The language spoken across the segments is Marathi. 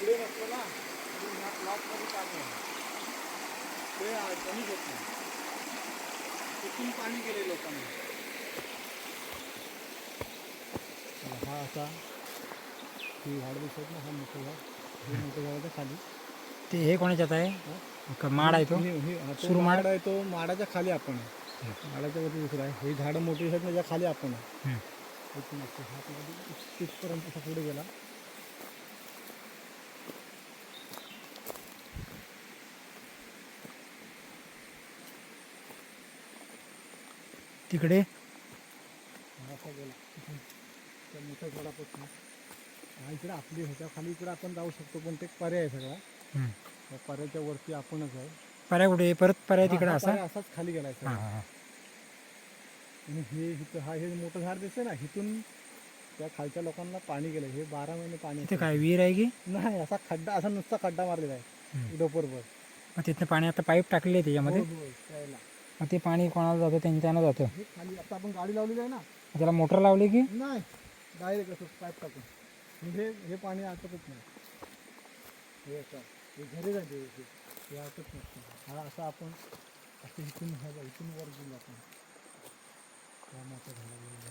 इकडे नसतं ना ब्लॉकमध्ये पाणी आहे ते कमी होत नाही. तिथून पाणी गेले लोकांना. हा असा ही झाड दिसत ना, हा मोठं झाड, हे मोठं झाडाच्या खाली ते हे कोणाच्यात आहे? माड आहे तो सुरमाड माड आहे. तो माडाच्या खाली आपण आहे. माडाच्या वरती दुसरा आहे. हे झाडं मोठी आहेत त्याच्या खाली आपण आहे. तिथपर्यंत असा पुढे गेला. तिकडे असा गेला त्या मोठ्या झाडापासून. हा इकडे आपली ह्याच्या खाली इकडे आपण जाऊ शकतो, पण ते पर्याय आहे सगळा. त्या पर्यायाच्या वरती आपणच आहे. पर्याय कुठे परत पर्याय तिकडे असा असाच खाली गेलाय सर. आणि हे इथं हे मोठं झाड दिसते ना, इथून त्या खालच्या लोकांना पाणी गेलं. हे 12 महिने पाणी. तिथे काय विहीर आहे की नाही? असा खड्डा, असा नुसता खड्डा मारलेला आहे डोपरभर. मग तिथनं पाणी आता पाईप टाकले आहे त्याच्यामध्ये. प्यायला. मग ते पाणी कोणाला जातं? त्यांच्यानं जातं. हे खाली आता आपण गाडी लावलेली आहे ना, त्याला मोटर लावली की नाही डायरेक्ट असं पाईप टाकून हे पाणी आटतच नाही. हे असं हे घरी जाते, हे आटत नसतं. हा असं आपण असं इथून वर गेलो आपण रामाच्या झाडाला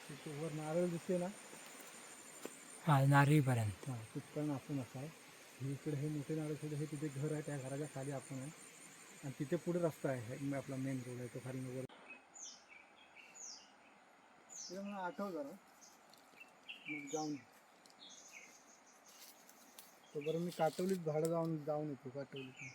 तिथे वर नारळ दिसते ना, हा नारळीपर्यंत. हां तिथपर्यंत आपण असं आहे. हे इकडे हे मोठे नारळ छोटे, हे तिथे घर आहे, त्या घराच्या खाली आपण आहे. आणि तिथे पुढे रस्ता आहे, आपला मेन रोड आहे तो खाली वर. ते मला आठव जरा मग जाऊन तो बरं. मी काटवलीत झाडं जाऊन येतो काटवलीत.